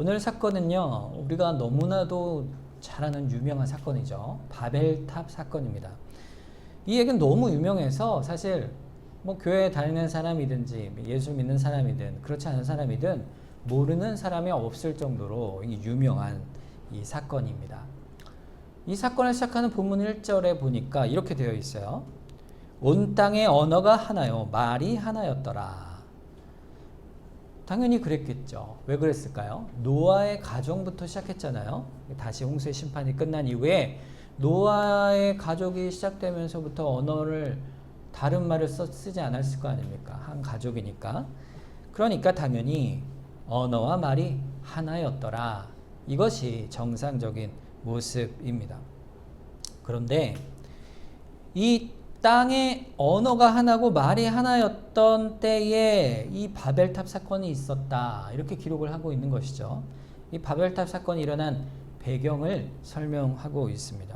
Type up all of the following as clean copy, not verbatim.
오늘 사건은요, 우리가 너무나도 잘 아는 유명한 사건이죠. 바벨탑 사건입니다. 이 얘기는 너무 유명해서 사실 뭐 교회 다니는 사람이든지 예수 믿는 사람이든 그렇지 않은 사람이든 모르는 사람이 없을 정도로 유명한 이 사건입니다. 이 사건을 시작하는 본문 1절에 보니까 이렇게 되어 있어요. 온 땅의 언어가 하나요, 말이 하나였더라. 당연히 그랬겠죠. 왜 그랬을까요? 노아의 가정부터 시작했잖아요. 다시 홍수의 심판이 끝난 이후에 노아의 가족이 시작되면서부터 언어를 다른 말을 쓰지 않았을 거 아닙니까? 한 가족이니까. 그러니까 당연히 언어와 말이 하나였더라. 이것이 정상적인 모습입니다. 그런데 이 땅의 언어가 하나고 말이 하나였던 때에 이 바벨탑 사건이 있었다. 이렇게 기록을 하고 있는 것이죠. 이 바벨탑 사건이 일어난 배경을 설명하고 있습니다.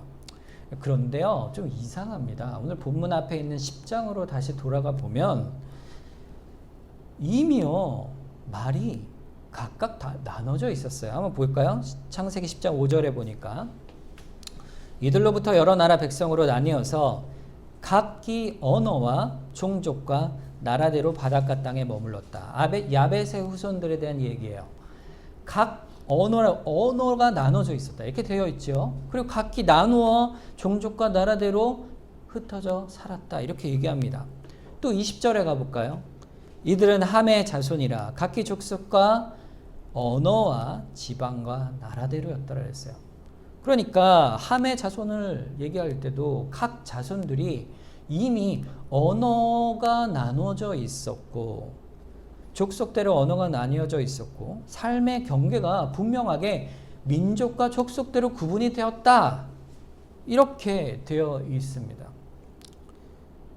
그런데요, 좀 이상합니다. 오늘 본문 앞에 있는 10장으로 다시 돌아가 보면 이미요, 말이 각각 다 나눠져 있었어요. 한번 볼까요? 창세기 10장 5절에 보니까 이들로부터 여러 나라 백성으로 나뉘어서 각기 언어와 종족과 나라대로 바닷가 땅에 머물렀다. 야벳의 후손들에 대한 얘기예요. 각 언어가 나눠져 있었다. 이렇게 되어 있죠. 그리고 각기 나누어 종족과 나라대로 흩어져 살았다. 이렇게 얘기합니다. 또 20절에 가볼까요? 이들은 함의 자손이라 각기 족속과 언어와 지방과 나라대로였더라 그랬어요. 그러니까 함의 자손을 얘기할 때도 각 자손들이 이미 언어가 나눠져 있었고 족속대로 언어가 나뉘어져 있었고 삶의 경계가 분명하게 민족과 족속대로 구분이 되었다. 이렇게 되어 있습니다.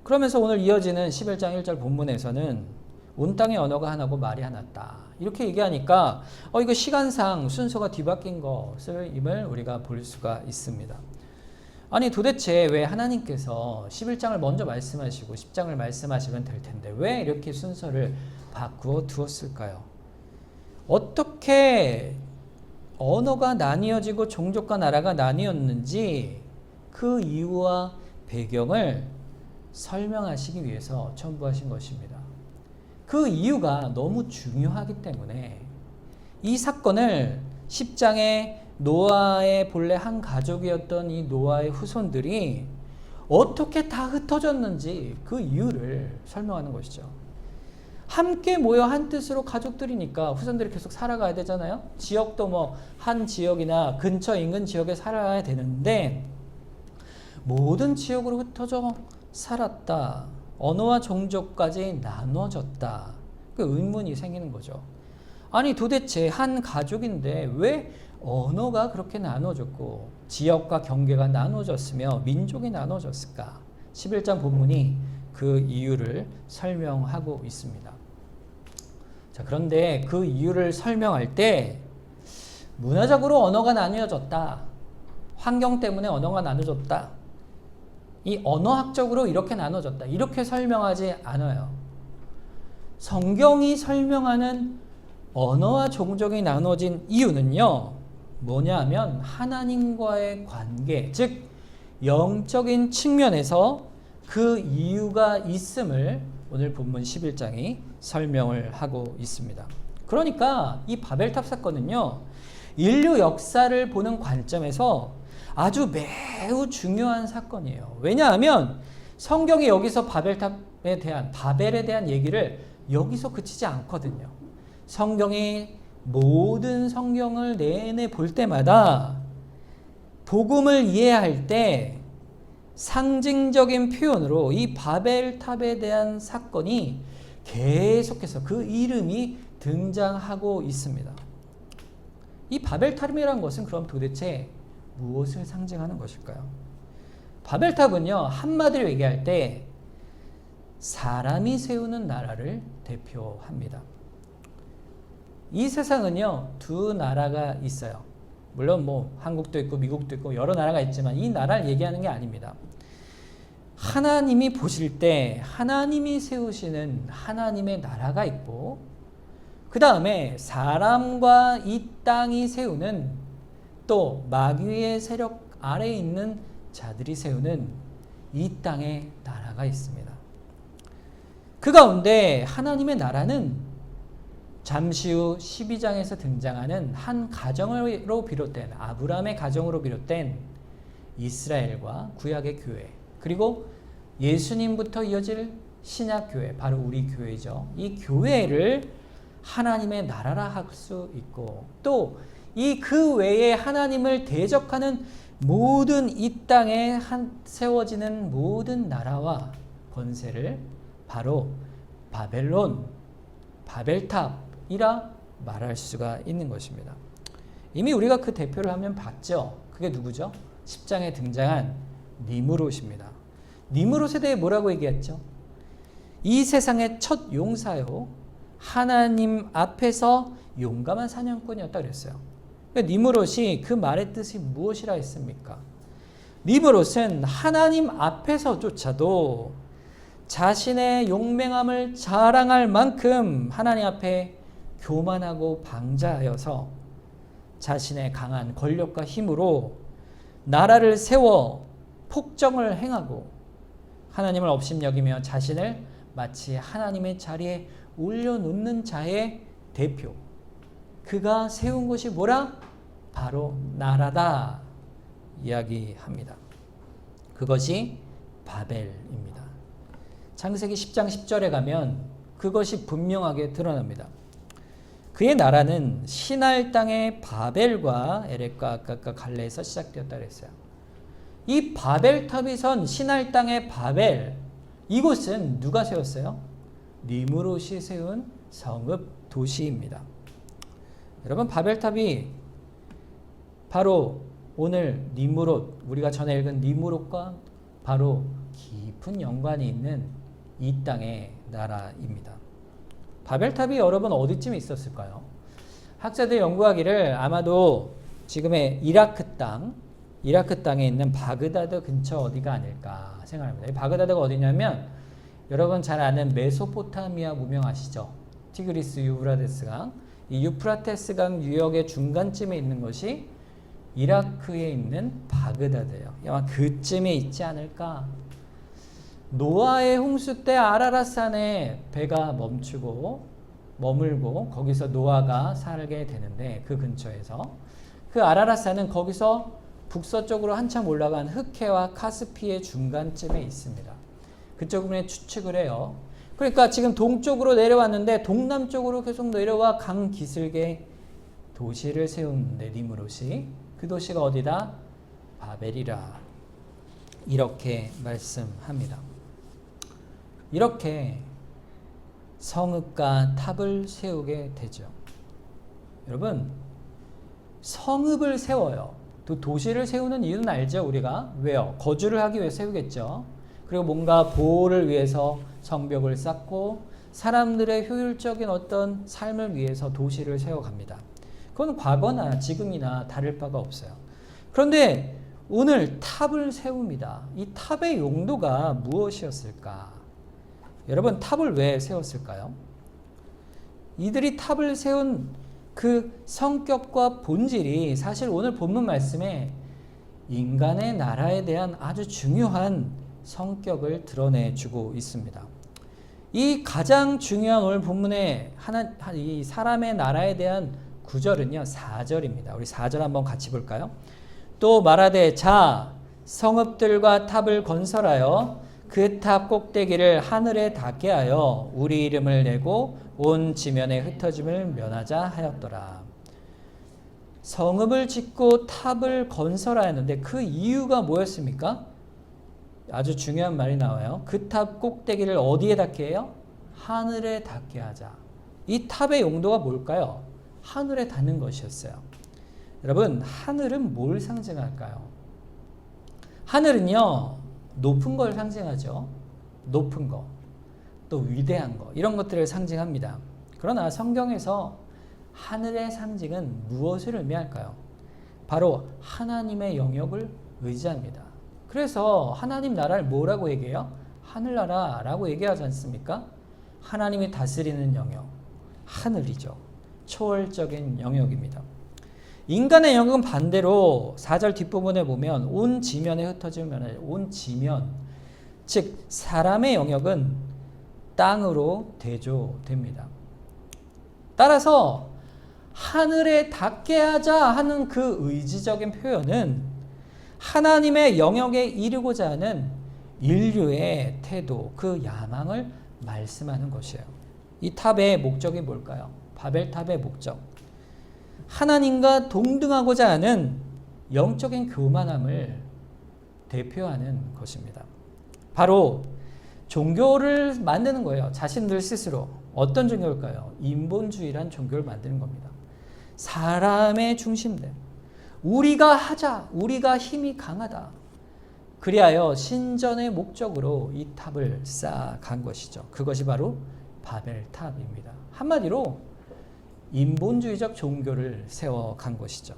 그러면서 오늘 이어지는 11장 1절 본문에서는 온 땅의 언어가 하나고 말이 하나다. 이렇게 얘기하니까 이거 시간상 순서가 뒤바뀐 것임을 우리가 볼 수가 있습니다. 아니 도대체 왜 하나님께서 11장을 먼저 말씀하시고 10장을 말씀하시면 될 텐데 왜 이렇게 순서를 바꾸어 두었을까요? 어떻게 언어가 나뉘어지고 종족과 나라가 나뉘었는지 그 이유와 배경을 설명하시기 위해서 첨부하신 것입니다. 그 이유가 너무 중요하기 때문에 이 사건을 10장에 노아의 본래 한 가족이었던 이 노아의 후손들이 어떻게 다 흩어졌는지 그 이유를 설명하는 것이죠. 함께 모여 한 뜻으로 가족들이니까 후손들이 계속 살아가야 되잖아요. 지역도 뭐 한 지역이나 근처 인근 지역에 살아야 되는데 모든 지역으로 흩어져 살았다. 언어와 종족까지 나눠졌다. 그 의문이 생기는 거죠. 아니 도대체 한 가족인데 왜 언어가 그렇게 나눠졌고 지역과 경계가 나눠졌으며 민족이 나눠졌을까? 11장 본문이 그 이유를 설명하고 있습니다. 자, 그런데 그 이유를 설명할 때 문화적으로 언어가 나뉘어졌다. 환경 때문에 언어가 나눠졌다. 이 언어학적으로 이렇게 나눠졌다. 이렇게 설명하지 않아요. 성경이 설명하는 언어와 종족이 나눠진 이유는요. 뭐냐면 하나님과의 관계, 즉 영적인 측면에서 그 이유가 있음을 오늘 본문 11장이 설명을 하고 있습니다. 그러니까 이 바벨탑 사건은요. 인류 역사를 보는 관점에서 아주 매우 중요한 사건이에요. 왜냐하면 성경이 여기서 바벨에 대한 얘기를 여기서 그치지 않거든요. 성경이 모든 성경을 내내 볼 때마다 복음을 이해할 때 상징적인 표현으로 이 바벨탑에 대한 사건이 계속해서 그 이름이 등장하고 있습니다. 이 바벨탑이라는 것은 그럼 도대체 무엇을 상징하는 것일까요? 바벨탑은요, 한마디로 얘기할 때 사람이 세우는 나라를 대표합니다. 이 세상은요, 두 나라가 있어요. 물론 뭐 한국도 있고 미국도 있고 여러 나라가 있지만 이 나라를 얘기하는 게 아닙니다. 하나님이 보실 때 하나님이 세우시는 하나님의 나라가 있고 그 다음에 사람과 이 땅이 세우는, 또 마귀의 세력 아래에 있는 자들이 세우는 이 땅의 나라가 있습니다. 그 가운데 하나님의 나라는 잠시 후 12장에서 등장하는 한 가정으로 비롯된, 아브라함의 가정으로 비롯된 이스라엘과 구약의 교회, 그리고 예수님부터 이어질 신약교회, 바로 우리 교회죠. 이 교회를 하나님의 나라라 할 수 있고, 또 이 그 외에 하나님을 대적하는 모든 이 땅에 세워지는 모든 나라와 권세를 바로 바벨론, 바벨탑이라 말할 수가 있는 것입니다. 이미 우리가 그 대표를 하면 봤죠. 그게 누구죠? 10장에 등장한 니므롯입니다. 니므롯에 대해 뭐라고 얘기했죠? 이 세상의 첫 용사요, 하나님 앞에서 용감한 사냥꾼이었다 그랬어요. 그러니까 니므롯이 그 말의 뜻이 무엇이라 했습니까? 니므롯은 하나님 앞에서조차도 자신의 용맹함을 자랑할 만큼 하나님 앞에 교만하고 방자하여서 자신의 강한 권력과 힘으로 나라를 세워 폭정을 행하고 하나님을 업신여기며 자신을 마치 하나님의 자리에 올려놓는 자의 대표, 그가 세운 것이 뭐라? 바로 나라다 이야기합니다. 그것이 바벨입니다. 창세기 10장 10절에 가면 그것이 분명하게 드러납니다. 그의 나라는 시날 땅의 바벨과 에렉과 아까과 갈레에서 시작되었다 그랬어요. 이 바벨탑이 선 시날 땅의 바벨, 이곳은 누가 세웠어요? 니므롯이 세운 성읍 도시입니다. 여러분, 바벨탑이 바로 오늘 니므롯, 우리가 전에 읽은 니므롯과 바로 깊은 연관이 있는 이 땅의 나라입니다. 바벨탑이 여러분 어디쯤에 있었을까요? 학자들이 연구하기를 아마도 지금의 이라크 땅에 있는 바그다드 근처 어디가 아닐까 생각합니다. 바그다드가 어디냐면 여러분 잘 아는 메소포타미아 문명 아시죠? 티그리스 유프라테스 강. 이 유프라테스 강 유역의 중간쯤에 있는 것이 이라크에 있는 바그다드예요. 아마 그쯤에 있지 않을까. 노아의 홍수 때 아라랏산에 배가 머물고 거기서 노아가 살게 되는데, 그 근처에서 그 아라랏산은 거기서 북서쪽으로 한참 올라간 흑해와 카스피의 중간쯤에 있습니다. 그쪽으로 추측을 해요. 그러니까 지금 동쪽으로 내려왔는데 동남쪽으로 계속 내려와 강 기슭에 도시를 세우는데 니므롯이, 그 도시가 어디다? 바벨이라 이렇게 말씀합니다. 이렇게 성읍과 탑을 세우게 되죠. 여러분, 성읍을 세워요. 또 도시를 세우는 이유는 알죠, 우리가? 왜요? 거주를 하기 위해 세우겠죠. 그리고 뭔가 보호를 위해서 성벽을 쌓고 사람들의 효율적인 어떤 삶을 위해서 도시를 세워갑니다. 그건 과거나 지금이나 다를 바가 없어요. 그런데 오늘 탑을 세웁니다. 이 탑의 용도가 무엇이었을까? 여러분, 탑을 왜 세웠을까요? 이들이 탑을 세운 그 성격과 본질이 사실 오늘 본문 말씀에 인간의 나라에 대한 아주 중요한 성격을 드러내주고 있습니다. 이 가장 중요한 오늘 본문의 이 사람의 나라에 대한 구절은요, 4절입니다. 우리 4절 한번 같이 볼까요? 또 말하되 자, 성읍들과 탑을 건설하여 그 탑 꼭대기를 하늘에 닿게 하여 우리 이름을 내고 온 지면에 흩어짐을 면하자 하였더라. 성읍을 짓고 탑을 건설하였는데 그 이유가 뭐였습니까? 아주 중요한 말이 나와요. 그 탑 꼭대기를 어디에 닿게 해요? 하늘에 닿게 하자. 이 탑의 용도가 뭘까요? 하늘에 닿는 것이었어요. 여러분, 하늘은 뭘 상징할까요? 하늘은요, 높은 걸 상징하죠. 높은 거, 또 위대한 거, 이런 것들을 상징합니다. 그러나 성경에서 하늘의 상징은 무엇을 의미할까요? 바로 하나님의 영역을 의지합니다. 그래서 하나님 나라를 뭐라고 얘기해요? 하늘나라라고 얘기하지 않습니까? 하나님이 다스리는 영역, 하늘이죠. 초월적인 영역입니다. 인간의 영역은 반대로 4절 뒷부분에 보면 온 지면에 흩어지면 온 지면, 즉 사람의 영역은 땅으로 대조됩니다. 따라서 하늘에 닿게 하자 하는 그 의지적인 표현은 하나님의 영역에 이르고자 하는 인류의 태도, 그 야망을 말씀하는 것이에요. 이 탑의 목적이 뭘까요? 바벨탑의 목적. 하나님과 동등하고자 하는 영적인 교만함을 대표하는 것입니다. 바로 종교를 만드는 거예요. 자신들 스스로. 어떤 종교일까요? 인본주의란 종교를 만드는 겁니다. 사람의 중심된, 우리가 하자, 우리가 힘이 강하다. 그리하여 신전의 목적으로 이 탑을 쌓아간 것이죠. 그것이 바로 바벨탑입니다. 한마디로 인본주의적 종교를 세워간 것이죠.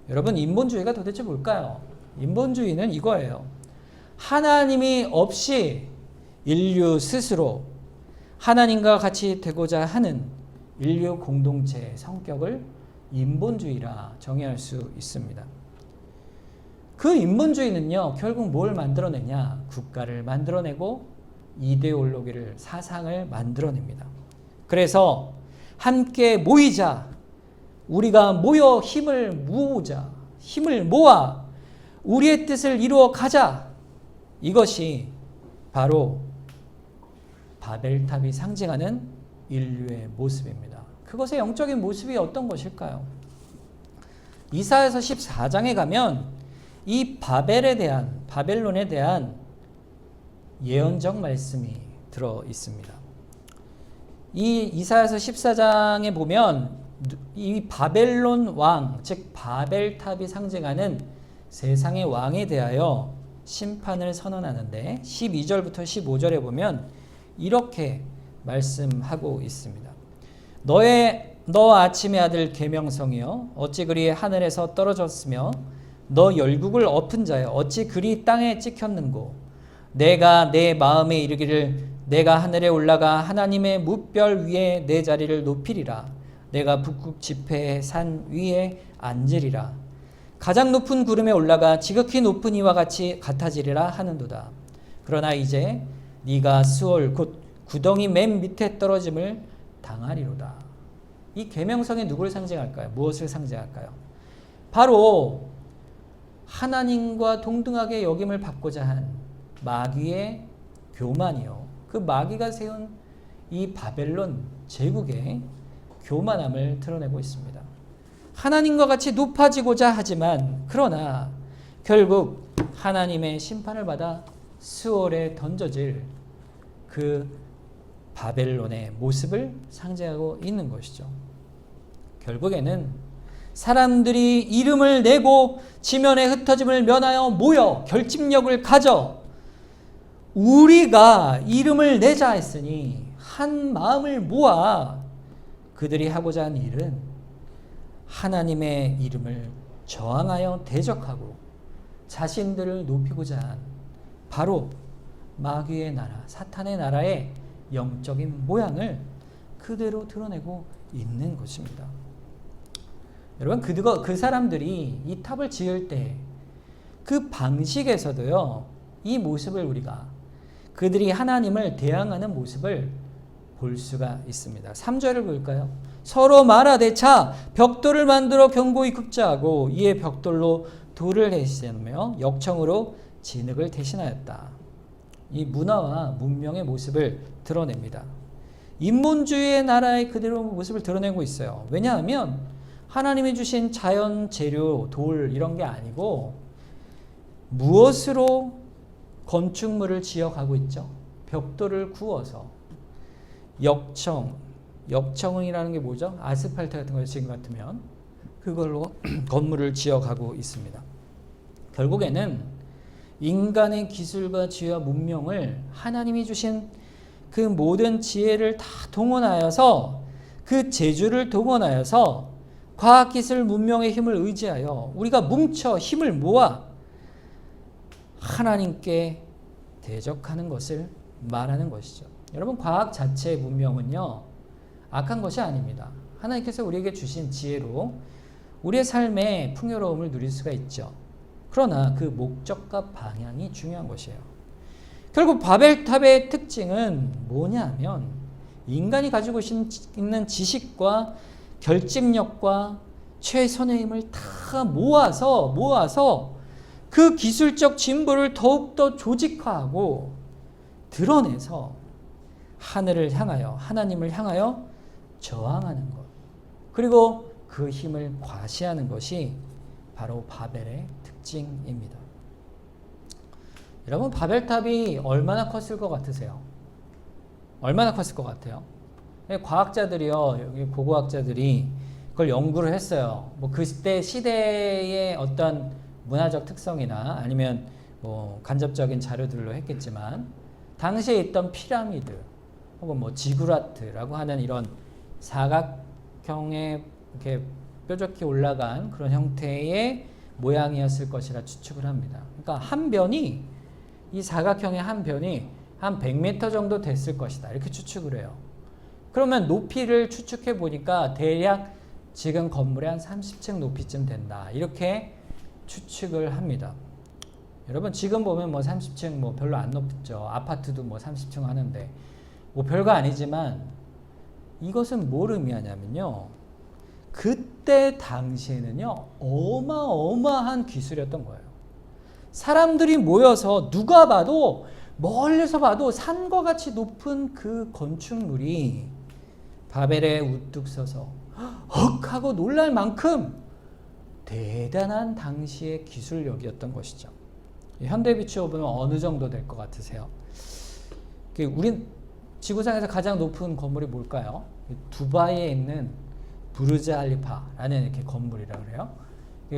여러분, 인본주의가 도대체 뭘까요? 인본주의는 이거예요. 하나님이 없이 인류 스스로 하나님과 같이 되고자 하는 인류 공동체의 성격을 인본주의라 정의할 수 있습니다. 그 인본주의는요, 결국 뭘 만들어내냐? 국가를 만들어내고 이데올로기를, 사상을 만들어냅니다. 그래서 함께 모이자, 우리가 모여 힘을 모으자, 힘을 모아 우리의 뜻을 이루어 가자. 이것이 바로 바벨탑이 상징하는 인류의 모습입니다. 그것의 영적인 모습이 어떤 것일까요? 이사야서 14장에 가면 이 바벨론에 대한 예언적 말씀이 들어 있습니다. 이 이사야서 14장에 보면 이 바벨론 왕, 즉 바벨탑이 상징하는 세상의 왕에 대하여 심판을 선언하는데 12절부터 15절에 보면 이렇게 말씀하고 있습니다. 너 아침의 아들 계명성이여 어찌 그리 하늘에서 떨어졌으며 너 열국을 엎은 자여 어찌 그리 땅에 찍혔는고 내가 내 마음에 이르기를 내가 하늘에 올라가 하나님의 무별 위에 내 자리를 높이리라 내가 북극 지폐의 산 위에 앉으리라 가장 높은 구름에 올라가 지극히 높은 이와 같이 같아지리라 하는도다. 그러나 이제 네가 수월 곧 구덩이 맨 밑에 떨어짐을 당하리로다. 이 계명성이 누구를 상징할까요? 무엇을 상징할까요? 바로 하나님과 동등하게 여김을 받고자 한 마귀의 교만이요. 그 마귀가 세운 이 바벨론 제국의 교만함을 드러내고 있습니다. 하나님과 같이 높아지고자 하지만 그러나 결국 하나님의 심판을 받아 수월에 던져질 그 바벨론의 모습을 상징하고 있는 것이죠. 결국에는 사람들이 이름을 내고 지면에 흩어짐을 면하여 모여 결집력을 가져 우리가 이름을 내자 했으니 한 마음을 모아 그들이 하고자 한 일은 하나님의 이름을 저항하여 대적하고 자신들을 높이고자 한 바로 마귀의 나라, 사탄의 나라의 영적인 모양을 그대로 드러내고 있는 것입니다. 여러분, 그 사람들이 이 탑을 지을 때 그 방식에서도요, 이 모습을 우리가 그들이 하나님을 대항하는 모습을 볼 수가 있습니다. 3절을 볼까요? 서로 말하되 자 벽돌을 만들어 견고히 굽자하고 이에 벽돌로 돌을 대신하며 역청으로 진흙을 대신하였다. 이 문화와 문명의 모습을 드러냅니다. 인본주의의 나라의 그대로 모습을 드러내고 있어요. 왜냐하면 하나님이 주신 자연 재료, 돌 이런 게 아니고 무엇으로 건축물을 지어가고 있죠? 벽돌을 구워서 역청이라는 게 뭐죠? 아스팔트 같은 거 지금 같으면 그걸로 건물을 지어가고 있습니다. 결국에는 인간의 기술과 지혜와 문명을 하나님이 주신 그 모든 지혜를 다 동원하여서 그 재주를 동원하여서 과학기술 문명의 힘을 의지하여 우리가 뭉쳐 힘을 모아 하나님께 대적하는 것을 말하는 것이죠. 여러분, 과학 자체의 문명은요 악한 것이 아닙니다. 하나님께서 우리에게 주신 지혜로 우리의 삶의 풍요로움을 누릴 수가 있죠. 그러나 그 목적과 방향이 중요한 것이에요. 결국 바벨탑의 특징은 뭐냐면 인간이 가지고 있는 지식과 결집력과 최선의 힘을 다 모아서 그 기술적 진보를 더욱더 조직화하고 드러내서 하늘을 향하여 하나님을 향하여 저항하는 것, 그리고 그 힘을 과시하는 것이 바로 바벨의 특징입니다. 여러분, 바벨탑이 얼마나 컸을 것 같으세요? 얼마나 컸을 것 같아요? 과학자들이요, 여기 고고학자들이 그걸 연구를 했어요. 뭐 그때 시대의 어떤 문화적 특성이나 아니면 뭐 간접적인 자료들로 했겠지만, 당시에 있던 피라미드 혹은 뭐 지구라트라고 하는 이런 사각형의 이렇게 뾰족히 올라간 그런 형태의 모양이었을 것이라 추측을 합니다. 그러니까 한 변이, 이 사각형의 한 변이 한 100m 정도 됐을 것이다, 이렇게 추측을 해요. 그러면 높이를 추측해 보니까 대략 지금 건물의 한 30층 높이쯤 된다, 이렇게 추측을 합니다. 여러분, 지금 보면 뭐 30층 뭐 별로 안 높죠. 아파트도 뭐 30층 하는데 뭐 별거 아니지만, 이것은 뭘 의미하냐면요, 그때 당시에는요 어마어마한 기술이었던 거예요. 사람들이 모여서 누가 봐도, 멀리서 봐도 산과 같이 높은 그 건축물이 바벨에 우뚝 서서 헉 하고 놀랄 만큼 대단한 당시의 기술력이었던 것이죠. 현대 비추어 보면 어느 정도 될 것 같으세요? 우린 지구상에서 가장 높은 건물이 뭘까요? 두바이에 있는 부르즈 알리파라는 이렇게 건물이라고 그래요.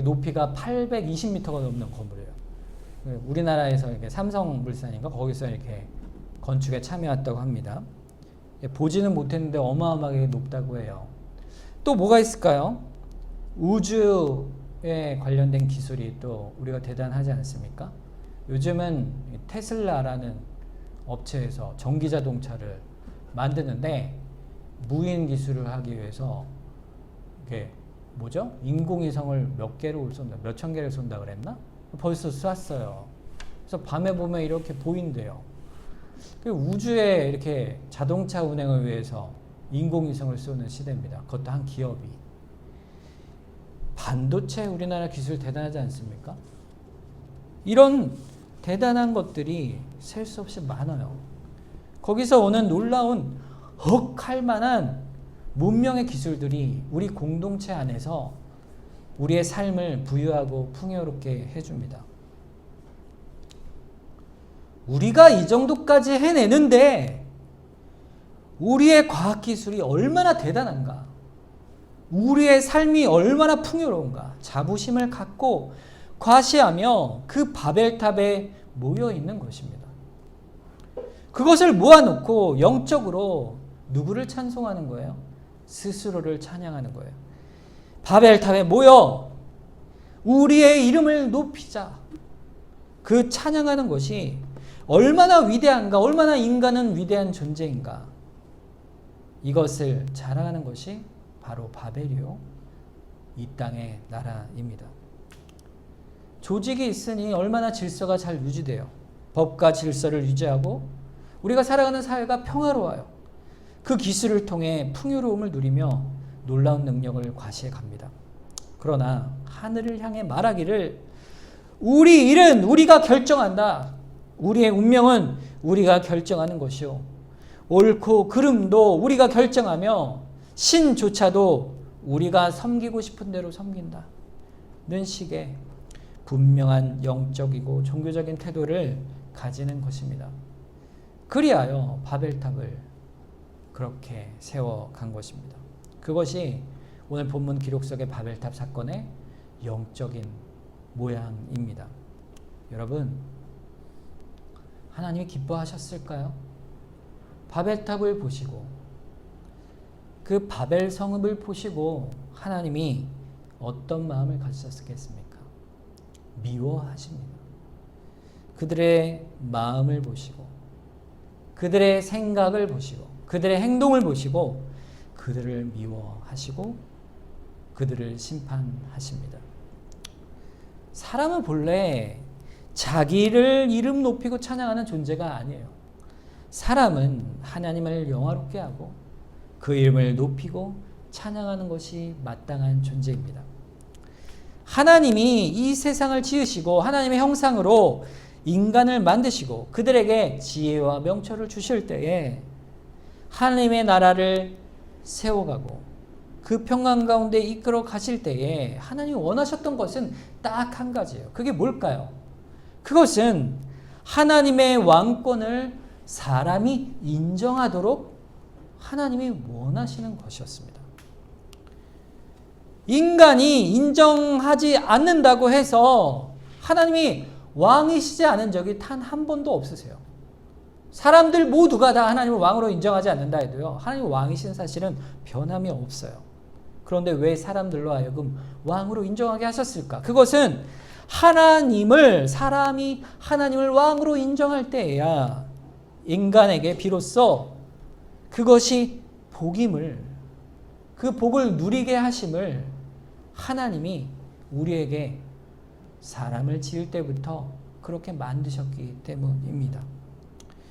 높이가 820m가 넘는 건물이에요. 우리나라에서 이렇게 삼성물산인가 거기서 이렇게 건축에 참여했다고 합니다. 보지는 못했는데 어마어마하게 높다고 해요. 또 뭐가 있을까요? 우주에 관련된 기술이 또 우리가 대단하지 않습니까? 요즘은 테슬라라는 업체에서 전기자동차를 만드는데, 무인 기술을 하기 위해서 이게 뭐죠? 인공위성을 몇 개를 쏜다, 몇천 개를 쏜다 그랬나? 벌써 쐈어요. 그래서 밤에 보면 이렇게 보인대요. 우주에 이렇게 자동차 운행을 위해서 인공위성을 쏘는 시대입니다. 그것도 한 기업이. 반도체 우리나라 기술 대단하지 않습니까? 이런 대단한 것들이 셀 수 없이 많아요. 거기서 오는 놀라운 헉할 만한 문명의 기술들이 우리 공동체 안에서 우리의 삶을 부유하고 풍요롭게 해줍니다. 우리가 이 정도까지 해내는데 우리의 과학기술이 얼마나 대단한가, 우리의 삶이 얼마나 풍요로운가 자부심을 갖고 과시하며 그 바벨탑에 모여 있는 것입니다. 그것을 모아놓고 영적으로 누구를 찬송하는 거예요? 스스로를 찬양하는 거예요. 바벨탑에 모여 우리의 이름을 높이자. 그 찬양하는 것이 얼마나 위대한가, 얼마나 인간은 위대한 존재인가, 이것을 자랑하는 것이 바로 바벨이요, 이 땅의 나라입니다. 조직이 있으니 얼마나 질서가 잘 유지돼요. 법과 질서를 유지하고 우리가 살아가는 사회가 평화로워요. 그 기술을 통해 풍요로움을 누리며 놀라운 능력을 과시해 갑니다. 그러나 하늘을 향해 말하기를 우리 일은 우리가 결정한다. 우리의 운명은 우리가 결정하는 것이요, 옳고 그름도 우리가 결정하며 신조차도 우리가 섬기고 싶은 대로 섬긴다 는 식의 분명한 영적이고 종교적인 태도를 가지는 것입니다. 그리하여 바벨탑을 그렇게 세워간 것입니다. 그것이 오늘 본문 기록 속의 바벨탑 사건의 영적인 모양입니다. 여러분, 하나님이 기뻐하셨을까요? 바벨탑을 보시고 그 바벨 성읍을 보시고 하나님이 어떤 마음을 가지셨겠습니까? 미워하십니다. 그들의 마음을 보시고 그들의 생각을 보시고 그들의 행동을 보시고 그들을 미워하시고 그들을 심판하십니다. 사람은 본래 자기를 이름 높이고 찬양하는 존재가 아니에요. 사람은 하나님을 영화롭게 하고 그 이름을 높이고 찬양하는 것이 마땅한 존재입니다. 하나님이 이 세상을 지으시고 하나님의 형상으로 인간을 만드시고 그들에게 지혜와 명철을 주실 때에 하나님의 나라를 세워가고 그 평강 가운데 이끌어 가실 때에 하나님이 원하셨던 것은 딱 한 가지예요. 그게 뭘까요? 그것은 하나님의 왕권을 사람이 인정하도록 하나님이 원하시는 것이었습니다. 인간이 인정하지 않는다고 해서 하나님이 왕이시지 않은 적이 단 한 번도 없으세요. 사람들 모두가 다 하나님을 왕으로 인정하지 않는다 해도요, 하나님이 왕이신 사실은 변함이 없어요. 그런데 왜 사람들로 하여금 왕으로 인정하게 하셨을까? 그것은 사람이 하나님을 왕으로 인정할 때에야 인간에게 비로소 그것이 복임을, 그 복을 누리게 하심을 하나님이 우리에게 사람을 지을 때부터 그렇게 만드셨기 때문입니다.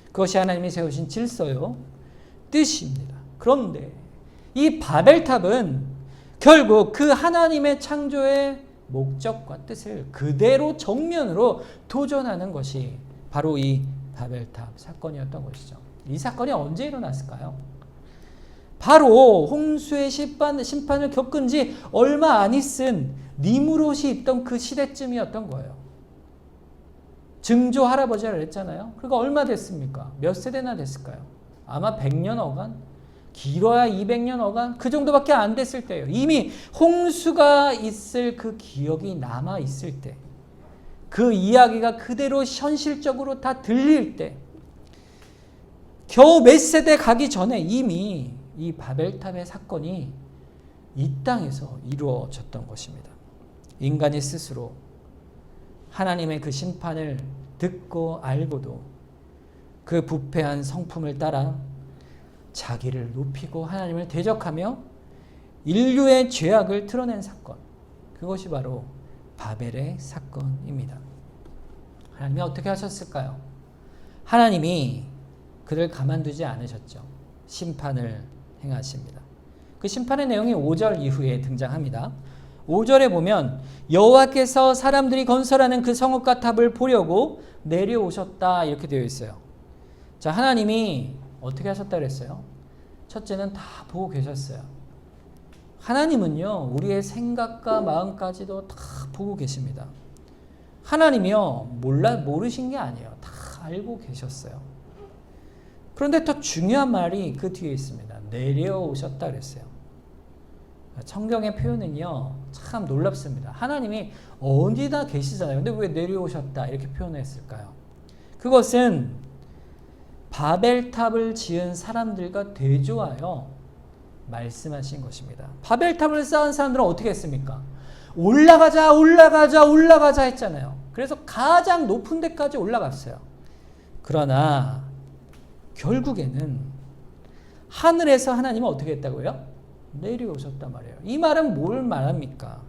그것이 하나님이 세우신 질서요, 뜻입니다. 그런데 이 바벨탑은 결국 그 하나님의 창조의 목적과 뜻을 그대로 정면으로 도전하는 것이 바로 이 바벨탑 사건이었던 것이죠. 이 사건이 언제 일어났을까요? 바로 홍수의 심판을 겪은 지 얼마 안 있은 니무롯이 있던 그 시대쯤이었던 거예요. 증조 할아버지라 그랬잖아요. 그러니까 얼마 됐습니까? 몇 세대나 됐을까요? 아마 100년 어간? 길어야 200년 어간? 그 정도밖에 안 됐을 때예요. 이미 홍수가 있을 그 기억이 남아 있을 때, 그 이야기가 그대로 현실적으로 다 들릴 때, 겨우 몇 세대 가기 전에 이미 이 바벨탑의 사건이 이 땅에서 이루어졌던 것입니다. 인간이 스스로 하나님의 그 심판을 듣고 알고도 그 부패한 성품을 따라 자기를 높이고 하나님을 대적하며 인류의 죄악을 드러낸 사건, 그것이 바로 바벨의 사건입니다. 하나님이 어떻게 하셨을까요? 하나님이 그를 가만두지 않으셨죠. 심판을 행하십니다. 그 심판의 내용이 5절 이후에 등장합니다. 5절에 보면 여호와께서 사람들이 건설하는 그 성읍과 탑을 보려고 내려오셨다 이렇게 되어 있어요. 자, 하나님이 어떻게 하셨다 그랬어요? 첫째는 다 보고 계셨어요. 하나님은요, 우리의 생각과 마음까지도 다 보고 계십니다. 하나님이요, 모르신 게 아니에요. 다 알고 계셨어요. 그런데 더 중요한 말이 그 뒤에 있습니다. 내려오셨다 그랬어요. 성경의 표현은요, 참 놀랍습니다. 하나님이 어디다 계시잖아요. 근데 왜 내려오셨다 이렇게 표현했을까요? 그것은 바벨탑을 지은 사람들과 대조하여 말씀하신 것입니다. 바벨탑을 쌓은 사람들은 어떻게 했습니까? 올라가자 했잖아요. 그래서 가장 높은 데까지 올라갔어요. 그러나 결국에는 하늘에서 하나님은 어떻게 했다고요? 내려오셨단 말이에요. 이 말은 뭘 말합니까?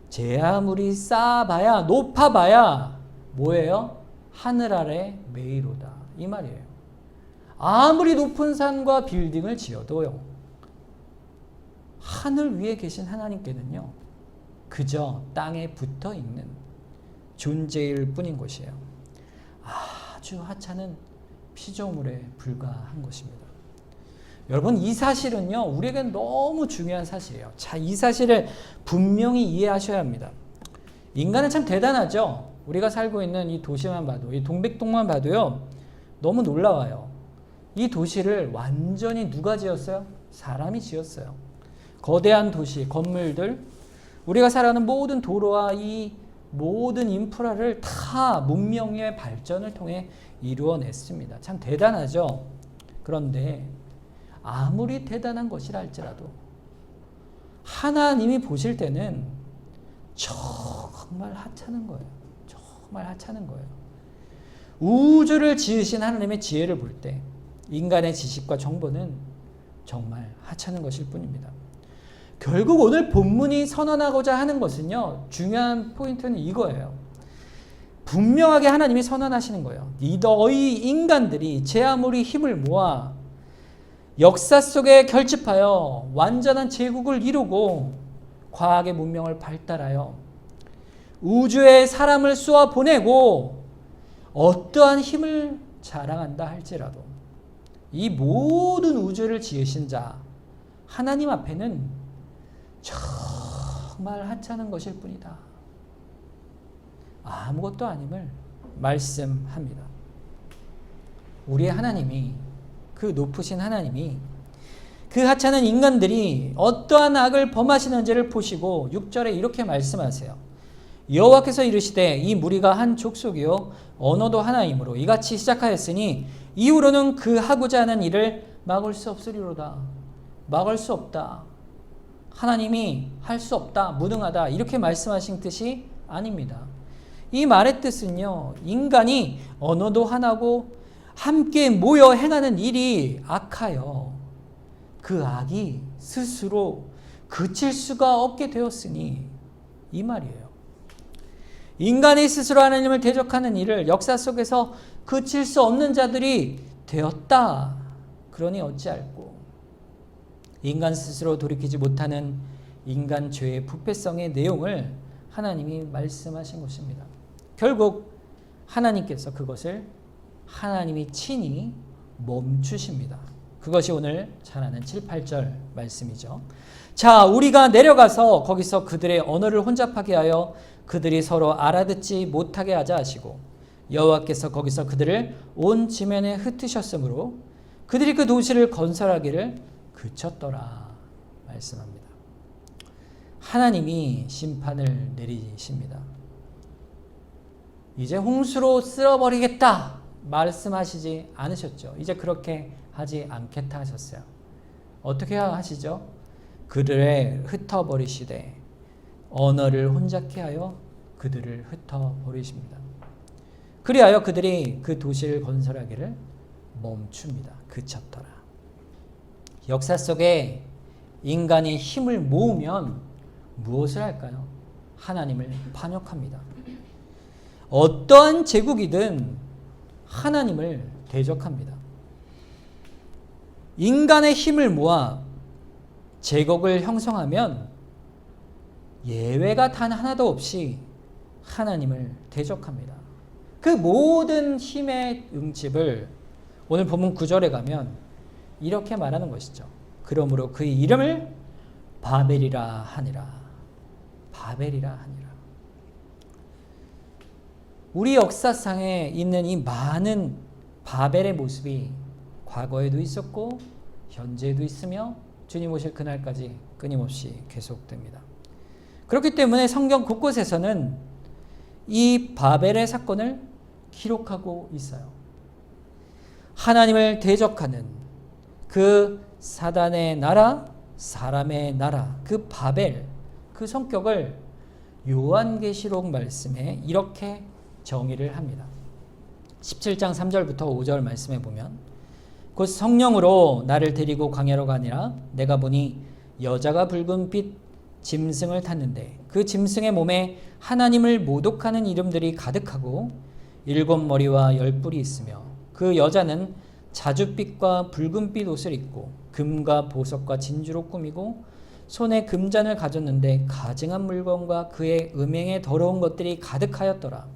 제 아무리 쌓아봐야, 높아봐야 뭐예요? 하늘 아래 메이로다 이 말이에요. 아무리 높은 산과 빌딩을 지어도요, 하늘 위에 계신 하나님께는요, 그저 땅에 붙어 있는 존재일 뿐인 것이에요. 아주 하찮은 피조물에 불과한 것입니다. 여러분, 이 사실은요, 우리에겐 너무 중요한 사실이에요. 자, 이 사실을 분명히 이해하셔야 합니다. 인간은 참 대단하죠. 우리가 살고 있는 이 도시만 봐도, 이 동백동만 봐도요, 너무 놀라워요. 이 도시를 완전히 누가 지었어요? 사람이 지었어요. 거대한 도시, 건물들, 우리가 살아가는 모든 도로와 이 모든 인프라를 다 문명의 발전을 통해 이루어냈습니다. 참 대단하죠. 그런데 아무리 대단한 것이라 할지라도 하나님이 보실 때는 정말 하찮은 거예요. 정말 하찮은 거예요. 우주를 지으신 하나님의 지혜를 볼 때 인간의 지식과 정보는 정말 하찮은 것일 뿐입니다. 결국 오늘 본문이 선언하고자 하는 것은요, 중요한 포인트는 이거예요. 분명하게 하나님이 선언하시는 거예요. 너희 인간들이 제 아무리 힘을 모아 역사 속에 결집하여 완전한 제국을 이루고 과학의 문명을 발달하여 우주에 사람을 쏘아 보내고 어떠한 힘을 자랑한다 할지라도 이 모든 우주를 지으신 자 하나님 앞에는 정말 하찮은 것일 뿐이다. 아무것도 아님을 말씀합니다. 우리의 하나님이, 그 높으신 하나님이 그 하찮은 인간들이 어떠한 악을 범하시는지를 보시고 6절에 이렇게 말씀하세요. 여호와께서 이르시되 이 무리가 한 족속이요 언어도 하나이므로 이같이 시작하였으니 이후로는 그 하고자 하는 일을 막을 수 없으리로다. 막을 수 없다. 하나님이 할 수 없다. 무능하다. 이렇게 말씀하신 뜻이 아닙니다. 이 말의 뜻은요, 인간이 언어도 하나고 함께 모여 행하는 일이 악하여 그 악이 스스로 그칠 수가 없게 되었으니 이 말이에요. 인간이 스스로 하나님을 대적하는 일을 역사 속에서 그칠 수 없는 자들이 되었다. 그러니 어찌할꼬. 인간 스스로 돌이키지 못하는 인간 죄의 부패성의 내용을 하나님이 말씀하신 것입니다. 결국 하나님께서 그것을 하나님이 친히 멈추십니다. 그것이 오늘 잘 아는 7, 8절 말씀이죠. 자, 우리가 내려가서 거기서 그들의 언어를 혼잡하게 하여 그들이 서로 알아듣지 못하게 하자 하시고 여호와께서 거기서 그들을 온 지면에 흩으셨으므로 그들이 그 도시를 건설하기를 그쳤더라 말씀합니다. 하나님이 심판을 내리십니다. 이제 홍수로 쓸어버리겠다 말씀하시지 않으셨죠. 이제 그렇게 하지 않겠다 하셨어요. 어떻게 하시죠? 그들을 흩어버리시되 언어를 혼잡케 하여 그들을 흩어버리십니다. 그리하여 그들이 그 도시를 건설하기를 멈춥니다. 그쳤더라. 역사 속에 인간이 힘을 모으면 무엇을 할까요? 하나님을 반역합니다. 어떠한 제국이든 하나님을 대적합니다. 인간의 힘을 모아 제국을 형성하면 예외가 단 하나도 없이 하나님을 대적합니다. 그 모든 힘의 응집을 오늘 본문 9절에 가면 이렇게 말하는 것이죠. 그러므로 그의 이름을 바벨이라 하니라. 바벨이라 하니라. 우리 역사상에 있는 이 많은 바벨의 모습이 과거에도 있었고 현재에도 있으며 주님 오실 그날까지 끊임없이 계속됩니다. 그렇기 때문에 성경 곳곳에서는 이 바벨의 사건을 기록하고 있어요. 하나님을 대적하는 그 사단의 나라, 사람의 나라, 그 바벨, 그 성격을 요한계시록 말씀에 이렇게 정의를 합니다. 17장 3절부터 5절 말씀에 보면 곧 성령으로 나를 데리고 광야로 가니라 내가 보니 여자가 붉은 빛 짐승을 탔는데 그 짐승의 몸에 하나님을 모독하는 이름들이 가득하고 7머리와 10뿔이 있으며 그 여자는 자줏빛과 붉은빛 옷을 입고 금과 보석과 진주로 꾸미고 손에 금잔을 가졌는데 가증한 물건과 그의 음행에 더러운 것들이 가득하였더라.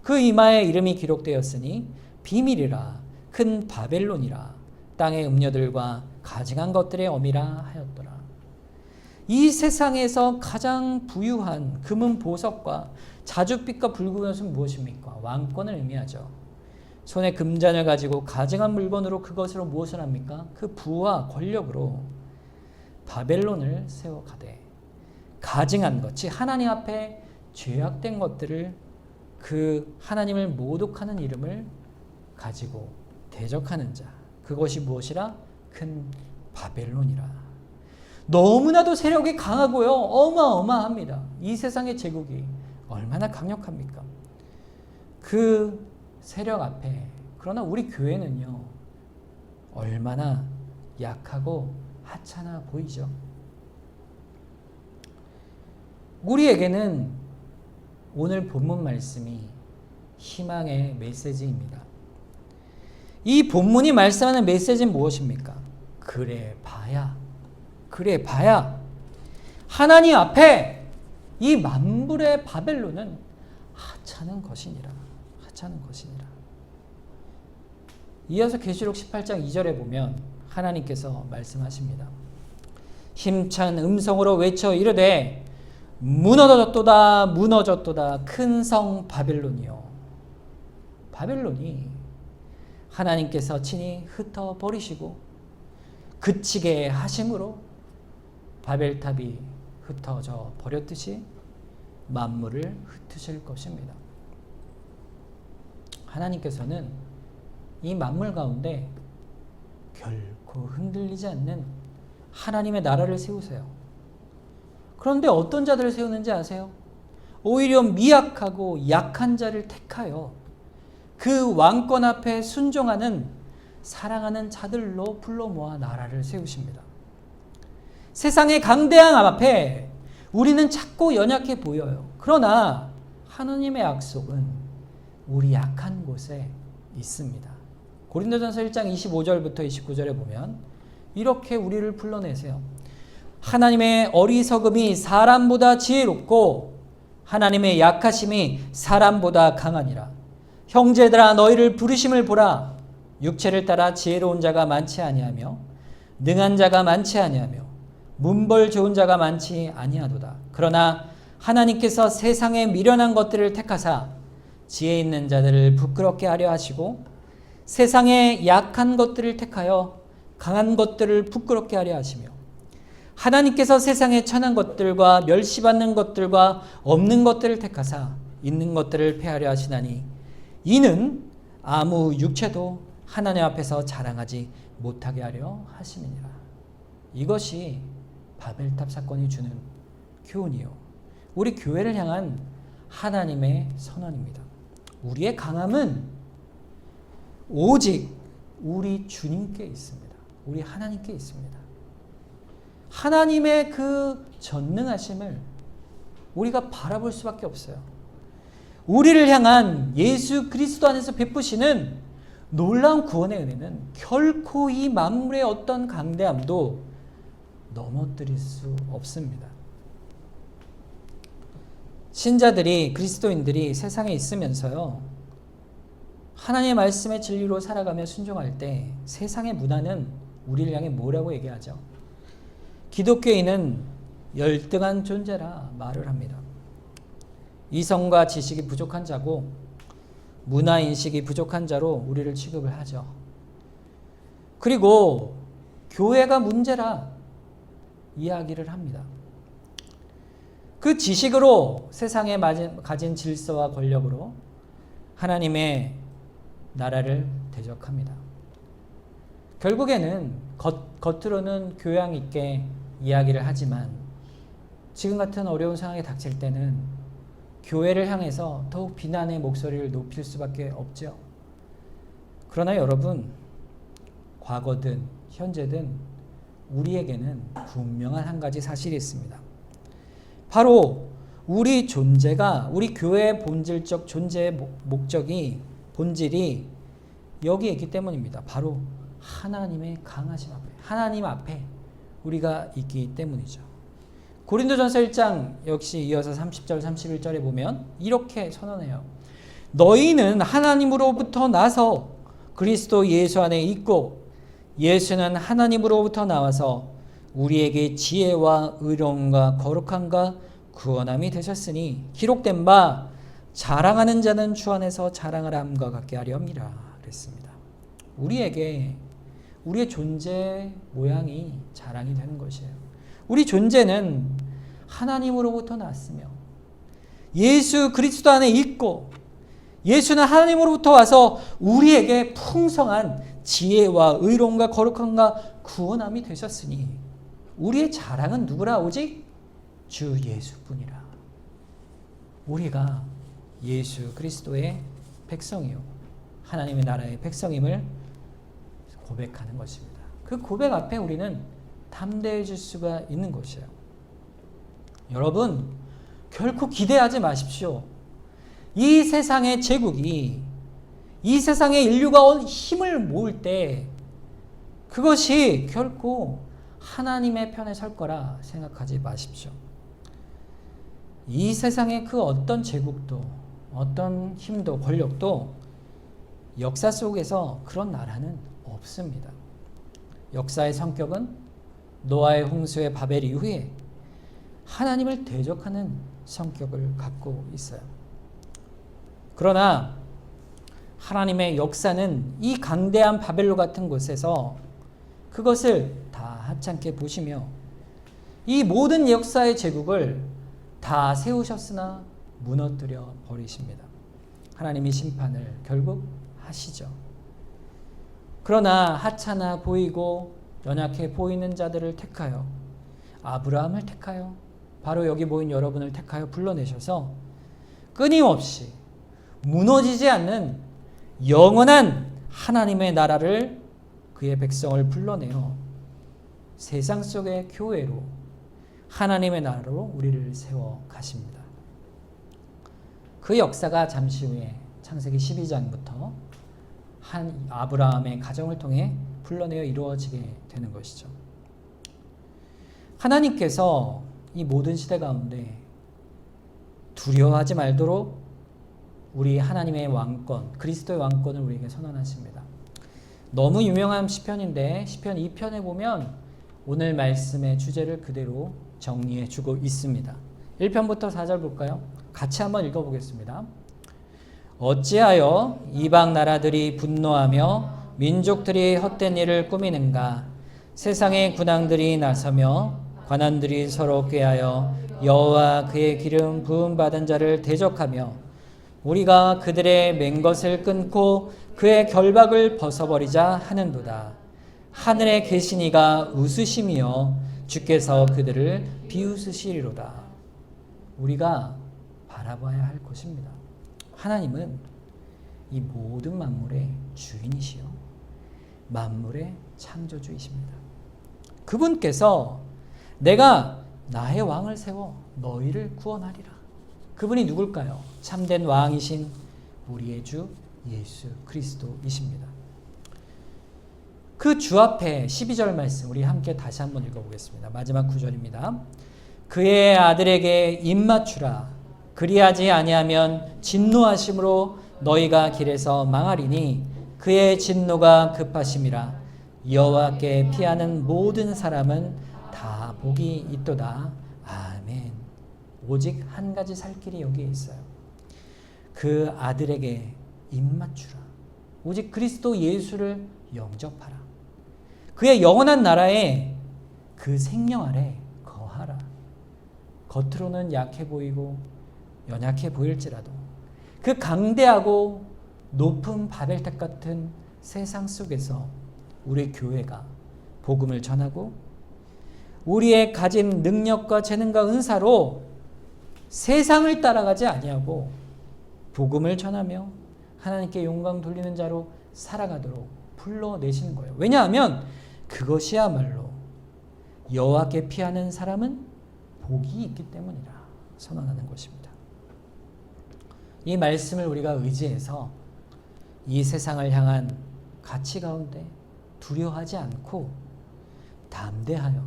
그 이마에 이름이 기록되었으니 비밀이라 큰 바벨론이라 땅의 음녀들과 가증한 것들의 어미라 하였더라. 이 세상에서 가장 부유한 금은 보석과 자줏빛과 붉은 옷은 무엇입니까? 왕권을 의미하죠. 손에 금잔을 가지고 가증한 물건으로 그것으로 무엇을 합니까? 그 부와 권력으로 바벨론을 세워가되 가증한 것, 즉 하나님 앞에 죄악된 것들을 그 하나님을 모독하는 이름을 가지고 대적하는 자, 그것이 무엇이라? 큰 바벨론이라. 너무나도 세력이 강하고요, 어마어마합니다. 이 세상의 제국이 얼마나 강력합니까? 그 세력 앞에, 그러나 우리 교회는요 얼마나 약하고 하찮아 보이죠. 우리에게는 오늘 본문 말씀이 희망의 메시지입니다. 이 본문이 말씀하는 메시지는 무엇입니까? 그래 봐야 하나님 앞에 이 만물의 바벨론은 하찮은 것이니라. 이어서 계시록 18장 2절에 보면 하나님께서 말씀하십니다. 힘찬 음성으로 외쳐 이르되 무너졌도다 큰 성 바벨론이요. 바벨론이 하나님께서 친히 흩어버리시고 그치게 하심으로 바벨탑이 흩어져 버렸듯이 만물을 흩으실 것입니다. 하나님께서는 이 만물 가운데 결코 흔들리지 않는 하나님의 나라를 세우세요. 그런데 어떤 자들을 세우는지 아세요? 오히려 미약하고 약한 자를 택하여 그 왕권 앞에 순종하는 사랑하는 자들로 불러 모아 나라를 세우십니다. 세상의 강대한 앞에 우리는 작고 연약해 보여요. 그러나 하나님의 약속은 우리 약한 곳에 있습니다. 고린도전서 1장 25절부터 29절에 보면 이렇게 우리를 불러내세요. 하나님의 어리석음이 사람보다 지혜롭고 하나님의 약하심이 사람보다 강하니라. 형제들아 너희를 부르심을 보라. 육체를 따라 지혜로운 자가 많지 아니하며 능한 자가 많지 아니하며 문벌 좋은 자가 많지 아니하도다. 그러나 하나님께서 세상에 미련한 것들을 택하사 지혜 있는 자들을 부끄럽게 하려 하시고 세상에 약한 것들을 택하여 강한 것들을 부끄럽게 하려 하시며 하나님께서 세상에 천한 것들과 멸시받는 것들과 없는 것들을 택하사 있는 것들을 폐하려 하시나니 이는 아무 육체도 하나님 앞에서 자랑하지 못하게 하려 하심이니라. 이것이 바벨탑 사건이 주는 교훈이요. 우리 교회를 향한 하나님의 선언입니다. 우리의 강함은 오직 우리 주님께 있습니다. 우리 하나님께 있습니다. 하나님의 그 전능하심을 우리가 바라볼 수밖에 없어요. 우리를 향한 예수 그리스도 안에서 베푸시는 놀라운 구원의 은혜는 결코 이 만물의 어떤 강대함도 넘어뜨릴 수 없습니다. 신자들이, 그리스도인들이 세상에 있으면서요, 하나님의 말씀의 진리로 살아가며 순종할 때 세상의 문화는 우리를 향해 뭐라고 얘기하죠? 기독교인은 열등한 존재라 말을 합니다. 이성과 지식이 부족한 자고 문화인식이 부족한 자로 우리를 취급을 하죠. 그리고 교회가 문제라 이야기를 합니다. 그 지식으로 세상에 가진 질서와 권력으로 하나님의 나라를 대적합니다. 결국에는 겉으로는 교양 있게 이야기를 하지만 지금 같은 어려운 상황에 닥칠 때는 교회를 향해서 더욱 비난의 목소리를 높일 수밖에 없죠. 그러나 여러분, 과거든 현재든 우리에게는 분명한 한 가지 사실이 있습니다. 바로 우리 존재가, 우리 교회의 본질적 존재의 목적이, 본질이 여기에 있기 때문입니다. 바로 하나님의 강하심 앞에, 하나님 앞에 우리가 있기 때문이죠. 고린도전서 1장 역시 이어서 30절 31절에 보면 이렇게 선언해요. 너희는 하나님으로부터 나서 그리스도 예수 안에 있고 예수는 하나님으로부터 나와서 우리에게 지혜와 의로움과 거룩함과 구원함이 되셨으니 기록된 바 자랑하는 자는 주 안에서 자랑을 함과 같게 하려 함이라 그랬습니다. 우리에게 우리의 존재 모양이 자랑이 되는 것이에요. 우리 존재는 하나님으로부터 났으며 예수 그리스도 안에 있고 예수는 하나님으로부터 와서 우리에게 풍성한 지혜와 의로움과 거룩함과 구원함이 되셨으니 우리의 자랑은 누구라? 오직 주 예수뿐이라. 우리가 예수 그리스도의 백성이요 하나님의 나라의 백성임을 고백하는 것입니다. 그 고백 앞에 우리는 담대해질 수가 있는 것이에요. 여러분, 결코 기대하지 마십시오. 이 세상의 제국이, 이 세상의 인류가 힘을 모을 때 그것이 결코 하나님의 편에 설 거라 생각하지 마십시오. 이 세상의 그 어떤 제국도, 어떤 힘도, 권력도 역사 속에서 그런 나라는 없습니다. 역사의 성격은 노아의 홍수의 바벨 이후에 하나님을 대적하는 성격을 갖고 있어요. 그러나 하나님의 역사는 이 강대한 바벨로 같은 곳에서 그것을 다 하찮게 보시며 이 모든 역사의 제국을 다 세우셨으나 무너뜨려 버리십니다. 하나님이 심판을 결국 하시죠. 그러나 하찮아 보이고 연약해 보이는 자들을 택하여, 아브라함을 택하여, 바로 여기 모인 여러분을 택하여 불러내셔서 끊임없이 무너지지 않는 영원한 하나님의 나라를, 그의 백성을 불러내어 세상 속의 교회로, 하나님의 나라로 우리를 세워 가십니다. 그 역사가 잠시 후에 창세기 12장부터 한 아브라함의 가정을 통해 불러내어 이루어지게 되는 것이죠. 하나님께서 이 모든 시대 가운데 두려워하지 말도록 우리 하나님의 왕권, 그리스도의 왕권을 우리에게 선언하십니다. 너무 유명한 시편인데 시편 2편에 보면 오늘 말씀의 주제를 그대로 정리해 주고 있습니다. 1편부터 4절 볼까요? 같이 한번 읽어보겠습니다. 어찌하여 이방 나라들이 분노하며 민족들이 헛된 일을 꾸미는가? 세상의 군왕들이 나서며 관원들이 서로 꾀하여 여호와 그의 기름 부음 받은 자를 대적하며 우리가 그들의 맹것을 끊고 그의 결박을 벗어버리자 하는도다. 하늘에 계신 이가 웃으시며 주께서 그들을 비웃으시리로다. 우리가 바라봐야 할 것입니다. 하나님은 이 모든 만물의 주인이시요 만물의 창조주이십니다. 그분께서 내가 나의 왕을 세워 너희를 구원하리라. 그분이 누굴까요? 참된 왕이신 우리의 주 예수 그리스도이십니다. 그 주 앞에 12절 말씀 우리 함께 다시 한번 읽어보겠습니다. 마지막 9절입니다. 그의 아들에게 입맞추라. 그리하지 아니하면 진노하심으로 너희가 길에서 망하리니 그의 진노가 급하심이라. 여호와께 피하는 모든 사람은 다 복이 있도다. 아멘. 오직 한 가지 살 길이 여기에 있어요. 그 아들에게 입맞추라. 오직 그리스도 예수를 영접하라. 그의 영원한 나라에 그 생명 아래 거하라. 겉으로는 약해 보이고 연약해 보일지라도 그 강대하고 높은 바벨탑 같은 세상 속에서 우리 교회가 복음을 전하고 우리의 가진 능력과 재능과 은사로 세상을 따라가지 아니하고 복음을 전하며 하나님께 영광 돌리는 자로 살아가도록 불러내시는 거예요. 왜냐하면 그것이야말로 여호와께 피하는 사람은 복이 있기 때문이라 선언하는 것입니다. 이 말씀을 우리가 의지해서 이 세상을 향한 가치 가운데 두려워하지 않고 담대하여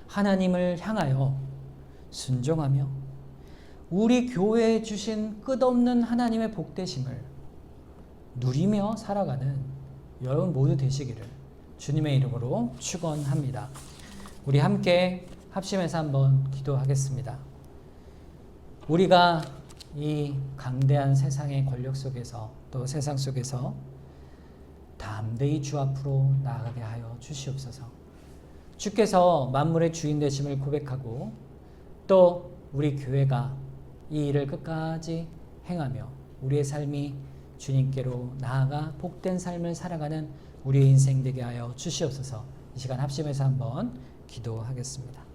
하나님을 향하여 순종하며 우리 교회에 주신 끝없는 하나님의 복되심을 누리며 살아가는 여러분 모두 되시기를 주님의 이름으로 축원합니다. 우리 함께 합심해서 한번 기도하겠습니다. 우리가 이 강대한 세상의 권력 속에서 또 세상 속에서 담대히 주 앞으로 나아가게 하여 주시옵소서. 주께서 만물의 주인 되심을 고백하고 또 우리 교회가 이 일을 끝까지 행하며 우리의 삶이 주님께로 나아가 복된 삶을 살아가는 우리의 인생 되게 하여 주시옵소서. 이 시간 합심해서 한번 기도하겠습니다.